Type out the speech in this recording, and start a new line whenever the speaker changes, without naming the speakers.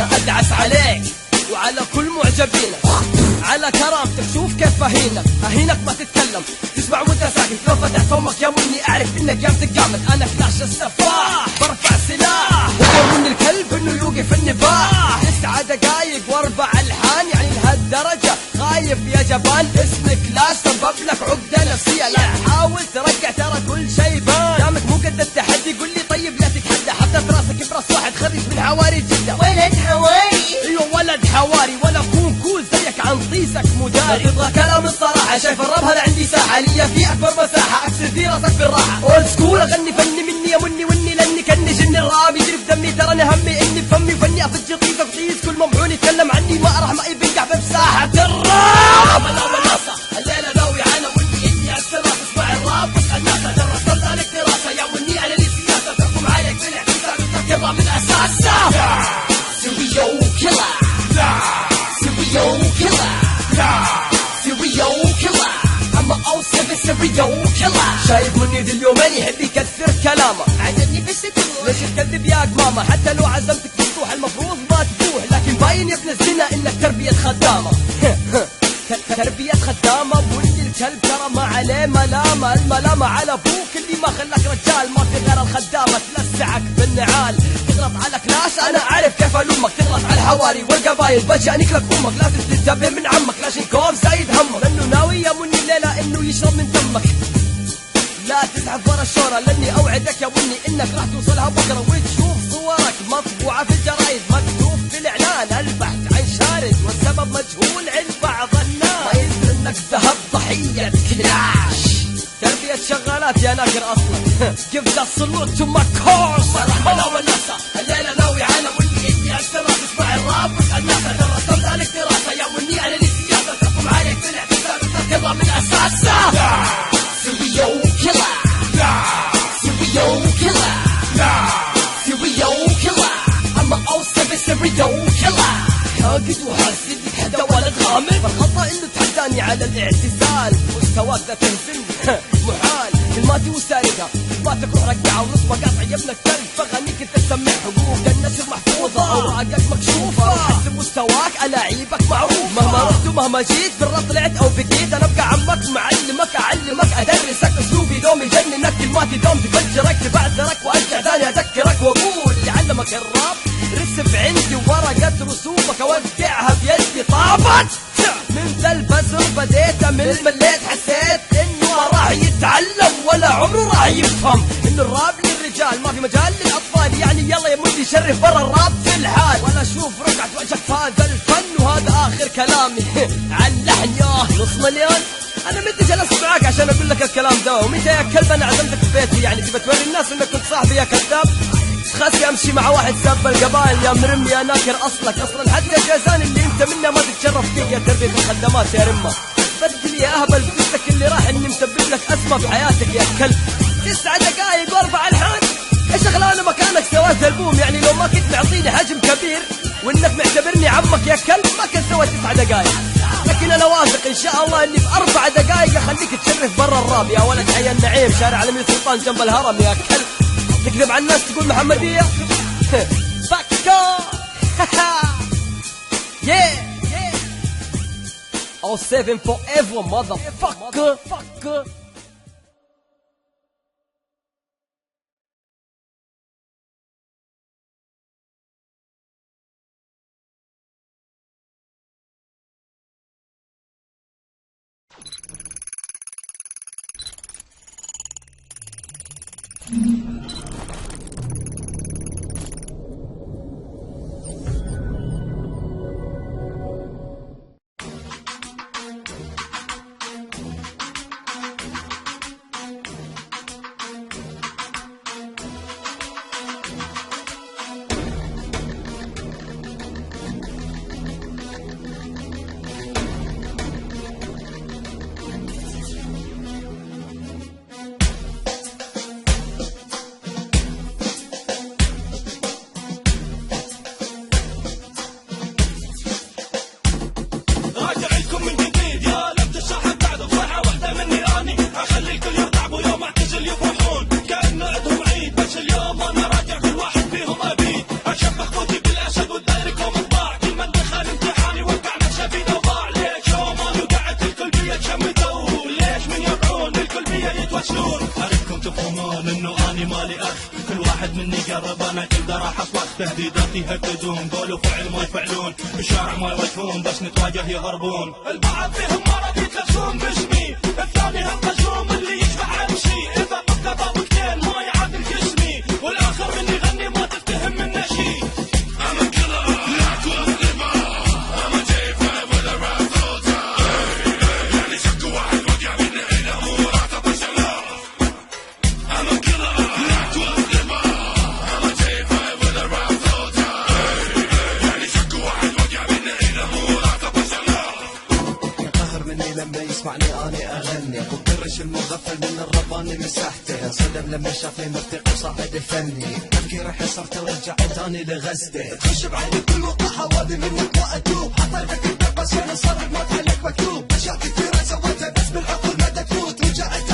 انا ادعس عليك وعلى كل معجبينك، على كرامتك شوف كيف اهينك ما تتكلم، تسمع وانت ساكت، لو فتحت فمك يا مني اعرف انك قامت قامت. انا كلاش السفاح برفع سلاح وامر من الكلب انه يوقف النباح. 9 دقايق و4 الحان يعني لهالدرجة خايف يا جبان؟ اسمك كلاش سبب لك عقدة نفسية، لا تحاول ترجع ترى كل شي بان. دامك مو قد التحدي قول لي طيب لا تتحدى، حطيت راسك براس واحد خريج من حواري جدة.
ولد حواري
ايوه ولد حواري، ولا اكون كول زيك عن طيسك مداري. تبغى كلام الصراحة شايف الراب هذا عندي ساحة ليا في اكبر مساحة، اكسر في راسك بالراحة. اولد سكول اغني فني مني يا مني وني لاني كني جن الراب يجري في دمي، تراني همي اني بفمي وفني افج طيسك طيس كل ممحون يتكلم عني ما راح ما يبقع بساحة الراب. انا والناصة الليلة ناوي انا وني اني السراس اسمع الراب بس الناس درست لك دراسة يا وني انا لي سياسة تحكم عليك بالاحتساب تركبها من اساسها. سيريو كيلر سيريو كيلر سيريو كيلر اما او 7 سيريو كيلر. شايف مني ذي اليومين يحب يكثر كلامه،
عجبني بس تروح
ليش تكذب يا قمامة؟ حتى لو عزمتك تفتوح المفروض ما تبوح، لكن باين يا ابن الزنا انك تربية خدامة. تربية خدامة ولد الكلب ترى ما عليه ملامة، الملامة على ابوك اللي ما خلاك رجال، ما في غير الخدامة تلسعك بالنعال. تغلط على كلاش انا اعرف كيف الومك، تغلط على الحواري والقبايل بجانك لك امك، لازم تنتبه من عمك لاشنكوف زايد همك، لانه ناوي يا مني الليلة انه يشرب من دمك. لا تزعف ورا الشورى لاني اوعدك يا بني انك راح توصلها بكره وتشوف صورك مطبوعه في الجرايد، مكتوب في الاعلان البحث عن شارد والسبب مجهول عند بعض الناس، ما يدري انك ذهب ضحيه كلاش. تربيه شغالات يا ناكر اصلا give the salute to my course. انا والناسا الليله ناوي على وني اني السراس اسمع الراب بس الناس درست لك دراسه يا وني انا لي سياسه تحكم عليك بالاحتساب تركبها من اساسها. Serial killer, serial killer, serial killer. I'm a 07 serial killer. حاقد وحاسد حدا ولد غامض، فالخطأ انه تحداني على الاعتزال، مستواك ذا تنزلني محال. كلماتي وسارقة كلماتك روح رقعة ونص مقاطع يا ابن الكلب، فغنيك انت تسمع حقوق النشر محفوظة اوراقك مكشوفة، حسب مستواك الاعيبك معروف. مهما رحت ومهما جيت بالرد طلعت او بقيت انا ابقى عمك معلمك اعلمك ادرسك اسلوبي دوم يجننك، كلماتي دوم تفجرك تبعثرك وارجع ثاني اذكرك واقول اللي علمك الراب رسم عندي ورقة رسومك اوقعها بيدي طابت من ذا البزر بديت مليت حسيت انه ما راح يتعلم ولا عمره راح يفهم انه الراب للرجال ما في مجال للاطفال، يعني يلا يا مدي شرف برا الراب في الحال، ولا اشوف رقعة وجهك في هذا الفن. وهذا اخر كلامي عن لحن ياه نص مليون. انا متى جلست معاك عشان اقول لك الكلام ده، ومتى يا كلب انا عزمتك في بيتي؟ يعني تبى توري الناس انك كنت صاحبي يا كذاب؟ خاسي امشي مع واحد سب القبائل يا مرم يا ناكر اصلك، اصلا حتى الجازان اللي انت منه ما تتشرف فيك يا تربية الخدمات يا رمه. بدل يا اهبل فلوسك اللي راح اني مسبب لك ازمه في حياتك يا كلب. 9 دقايق و4 الحان، ايش اغلى مكانك سويت البوم؟ يعني لو ما كنت معطيني حجم كبير وانك معتبرني عمك يا كلب ما كنت سويت 9 دقايق، لكن انا واثق ان شاء الله اني ب4 دقايق اخليك تشرف برا الراب يا ولد حي النعيم شارع الامير سلطان جنب الهرم يا كلب. تكذب على الناس تقول محمديه فكو yeah 07 forever motherfucker.
هذا راح اصوات تهديدات يهددون، قول وفعل ما يفعلون، بالشارع ما يواجهون بس نتواجه يهربون. البعض فيهم مرض يتلبسون باسمي، الثاني هالقزوم اللي يشبع امشي، اذا طبت ضابطتين ما يعادل جسمي، والاخر من يغني ما تفتهم منه شي.
لما يسمعني اني اغني وقرش المغفل من الرباني مسحته، انصدم لما شافني مرتقي وصاعد فني، تفكيري حصرت ورجع تاني لغزته، تخش بعيني كل وقحه وادي منك ما اتوب، حطيتك انت بس انا صار ما تحلك مكتوب، اشياء كثيره سويتها بس بالعقول ما تفوت، رجعت